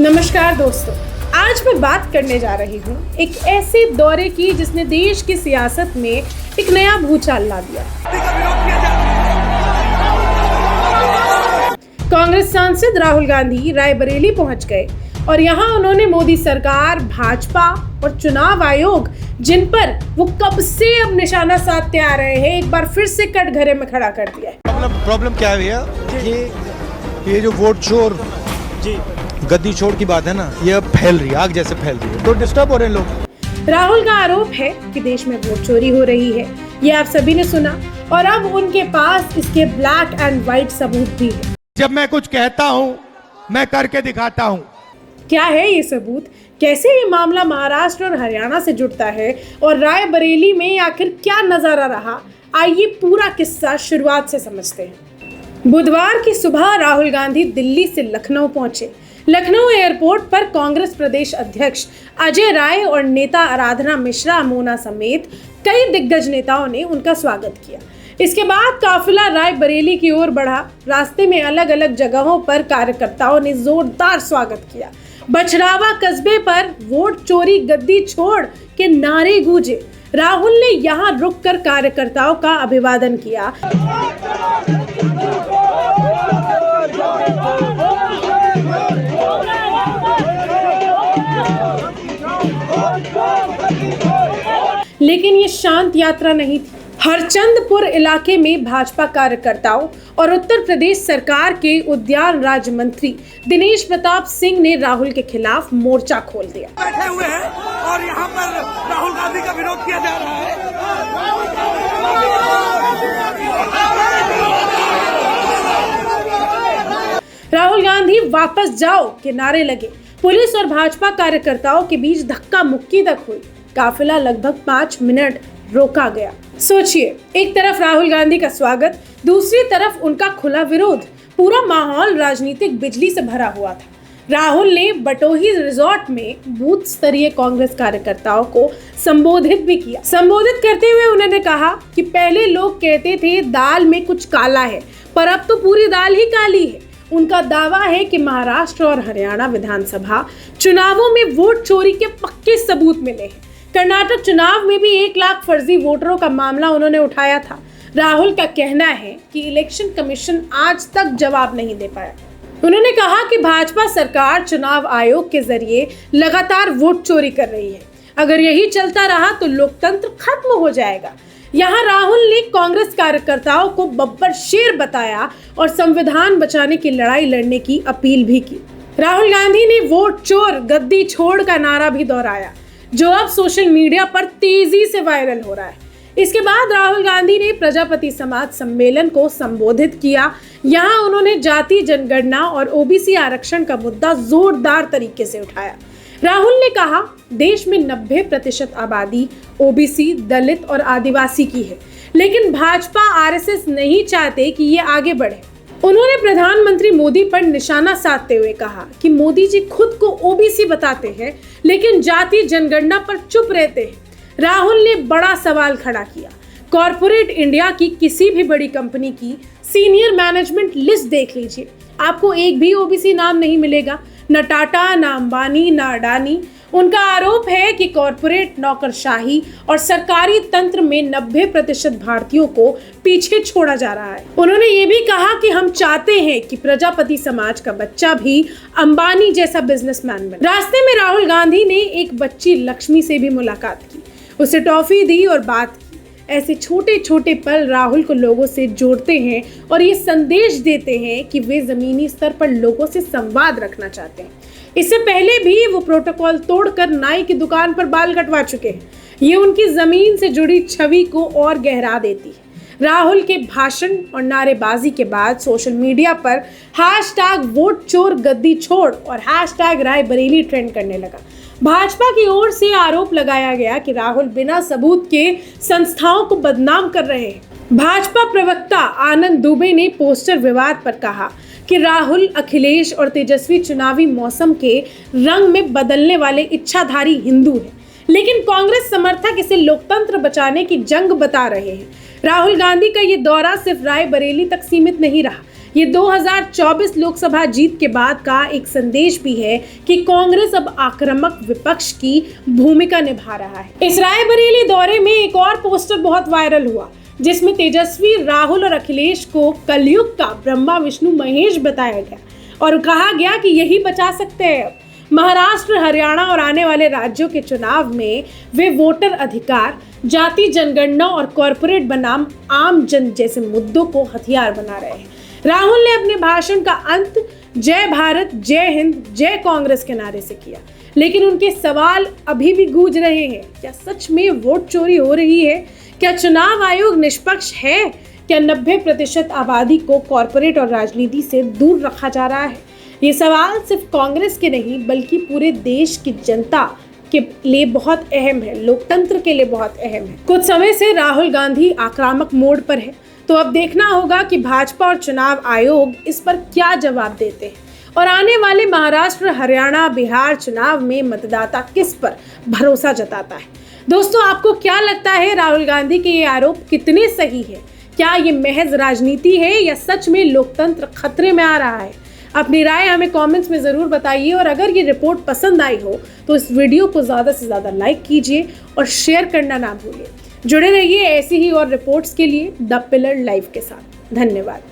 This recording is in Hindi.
नमस्कार दोस्तों, आज मैं बात करने जा रही हूँ एक ऐसे दौरे की जिसने देश की सियासत में एक नया भूचाल ला दिया। कांग्रेस सांसद राहुल गांधी रायबरेली पहुंच गए और यहाँ उन्होंने मोदी सरकार, भाजपा और चुनाव आयोग, जिन पर वो कब से अब निशाना साधते आ रहे हैं, एक बार फिर से कटघरे में खड़ा कर दिया है। प्रॉब्लम क्या है भैया, ये जो वोट चोर गद्दी छोड़ की बात है ना, ये फैल रही है, आग जैसे फैल रही है, तो डिस्टर्ब हो रहे हैं लोग। राहुल का आरोप है कि देश में वोट चोरी हो रही है, ये आप सभी ने सुना और अब उनके पास इसके ब्लैक एंड व्हाइट सबूत भी है। जब मैं कुछ कहता हूँ मैं करके दिखाता हूँ। क्या है ये सबूत, कैसे ये मामला महाराष्ट्र और हरियाणा से जुड़ता है और रायबरेली में आखिर क्या नजारा रहा, आइए पूरा किस्सा शुरुआत से समझते हैं। बुधवार की सुबह राहुल गांधी दिल्ली से लखनऊ पहुंचे। लखनऊ एयरपोर्ट पर कांग्रेस प्रदेश अध्यक्ष अजय राय और नेता आराधना मिश्रा अमोना समेत कई दिग्गज नेताओं ने उनका स्वागत किया। इसके बाद काफिला रायबरेली की ओर बढ़ा। रास्ते में अलग अलग जगहों पर कार्यकर्ताओं ने जोरदार स्वागत किया। बछरावा कस्बे पर वोट चोरी गद्दी छोड़ के नारे गूंजे। राहुल ने यहां रुककर कार्यकर्ताओं का अभिवादन किया। लेकिन ये शांत यात्रा नहीं थी। हरचंदपुर इलाके में भाजपा कार्यकर्ताओं और उत्तर प्रदेश सरकार के उद्यान राज्य मंत्री दिनेश प्रताप सिंह ने राहुल के खिलाफ मोर्चा खोल दिया। बैठे हुए हैं और यहाँ पर राहुल गांधी का विरोध किया जा रहा है। राहुल गांधी वापस जाओ के नारे लगे। पुलिस और भाजपा कार्यकर्ताओं के बीच धक्का मुक्की तक हुई। काफिला लगभग 5 मिनट रोका गया। सोचिए, एक तरफ राहुल गांधी का स्वागत, दूसरी तरफ उनका खुला विरोध। पूरा माहौल राजनीतिक बिजली से भरा हुआ था। राहुल ने बटोही रिजॉर्ट में बूथ स्तरीय कांग्रेस कार्यकर्ताओं को संबोधित भी किया। संबोधित करते हुए उन्होंने कहा कि पहले लोग कहते थे दाल में कुछ काला है, पर अब तो पूरी दाल ही काली है। उनका दावा है कि महाराष्ट्र और हरियाणा विधानसभा चुनावों में वोट चोरी के पक्के सबूत मिले हैं। कर्नाटक चुनाव में भी 1 लाख फर्जी वोटरों का मामला उन्होंने उठाया था। राहुल का कहना है कि इलेक्शन कमीशन आज तक जवाब नहीं दे पाया। उन्होंने कहा कि भाजपा सरकार चुनाव आयोग के जरिए लगातार वोट चोरी कर रही है। अगर यही चलता रहा तो लोकतंत्र खत्म हो जाएगा। यहाँ राहुल ने कांग्रेस कार्यकर्ताओं को बब्बर शेर बताया और संविधान बचाने की लड़ाई लड़ने की अपील भी की। राहुल गांधी ने वोट चोर गद्दी छोड़ का नारा भी दोहराया, जो अब सोशल मीडिया पर तेजी से वायरल हो रहा है। इसके बाद राहुल गांधी ने प्रजापति समाज सम्मेलन को संबोधित किया। यहाँ उन्होंने जाति जनगणना और ओबीसी आरक्षण का मुद्दा जोरदार तरीके से उठाया। राहुल ने कहा, देश में 90% आबादी ओबीसी, दलित और आदिवासी की है, लेकिन भाजपा आरएसएस नहीं चाहते कि ये आगे बढ़े। उन्होंने प्रधानमंत्री मोदी पर निशाना साधते हुए कहा कि मोदी जी खुद को ओबीसी बताते हैं, लेकिन जाति जनगणना पर चुप रहते हैं। राहुल ने बड़ा सवाल खड़ा किया। कॉर्पोरेट इंडिया की किसी भी बड़ी कंपनी की सीनियर मैनेजमेंट लिस्ट देख लीजिए, आपको एक भी ओबीसी नाम नहीं मिलेगा। न टाटा, न अंबानी, न अडानी। उनका आरोप है कि कॉर्पोरेट नौकरशाही और सरकारी तंत्र में 90% भारतीयों को पीछे छोड़ा जा रहा है। उन्होंने ये भी कहा कि हम चाहते हैं कि प्रजापति समाज का बच्चा भी अंबानी जैसा बिजनेसमैन बने। रास्ते में राहुल गांधी ने एक बच्ची लक्ष्मी से भी मुलाकात की, उसे टॉफी दी और बात की। ऐसे छोटे छोटे पल राहुल को लोगों से जोड़ते हैं और ये संदेश देते हैं कि वे जमीनी स्तर पर लोगों से संवाद रखना चाहते हैं। इससे पहले भी वो प्रोटोकॉल तोड़कर नाई की दुकान पर बाल कटवा चुके हैं। ये उनकी जमीन से जुड़ी छवि को और गहरा देती है। राहुल के भाषण और नारेबाजी के बाद सोशल मीडिया पर #वोट चोर गद्दी छोड़ और #रायबरेली ट्रेंड करने लगा। भाजपा की ओर से आरोप लगाया गया कि राहुल बिना सबूत के संस्थाओं को बदनाम कर रहे हैं। भाजपा प्रवक्ता आनंद दुबे ने पोस्टर विवाद पर कहा कि राहुल, अखिलेश और तेजस्वी चुनावी मौसम के रंग में बदलने वाले इच्छाधारी हिंदू हैं, लेकिन कांग्रेस समर्थक इसे लोकतंत्र बचाने की जंग बता रहे हैं। राहुल गांधी का ये दौरा सिर्फ रायबरेली तक सीमित नहीं रहा। ये 2024 लोकसभा जीत के बाद का एक संदेश भी है कि कांग्रेस अब आक्रामक विपक्ष की भूमिका निभा रहा है। इस रायबरेली दौरे में एक और पोस्टर बहुत वायरल हुआ, जिसमें तेजस्वी, राहुल और अखिलेश को कलयुग का ब्रह्मा विष्णु महेश बताया गया और कहा गया कि यही बचा सकते हैं। महाराष्ट्र, हरियाणा और आने वाले राज्यों के चुनाव में वे वोटर अधिकार, जाति जनगणना और कॉरपोरेट बनाम आम जन जैसे मुद्दों को हथियार बना रहे हैं। राहुल ने अपने भाषण का अंत जय भारत, जय हिंद, जय कांग्रेस के नारे से किया, लेकिन उनके सवाल अभी भी गूंज रहे हैं। क्या सच में वोट चोरी हो रही है? क्या चुनाव आयोग निष्पक्ष है? क्या 90% आबादी को कॉरपोरेट और राजनीति से दूर रखा जा रहा है? ये सवाल सिर्फ कांग्रेस के नहीं बल्कि पूरे देश की जनता के लिए बहुत अहम है, लोकतंत्र के लिए बहुत अहम है। कुछ समय से राहुल गांधी आक्रामक मोड पर है, तो अब देखना होगा कि भाजपा और चुनाव आयोग इस पर क्या जवाब देते हैं और आने वाले महाराष्ट्र, हरियाणा, बिहार चुनाव में मतदाता किस पर भरोसा जताता है। दोस्तों, आपको क्या लगता है, राहुल गांधी के ये आरोप कितने सही है? क्या ये महज राजनीति है या सच में लोकतंत्र खतरे में आ रहा है? अपनी राय हमें कमेंट्स में ज़रूर बताइए और अगर ये रिपोर्ट पसंद आई हो तो इस वीडियो को ज़्यादा से ज़्यादा लाइक कीजिए और शेयर करना ना भूलिए। जुड़े रहिए ऐसी ही और रिपोर्ट्स के लिए द पिलर लाइव के साथ। धन्यवाद।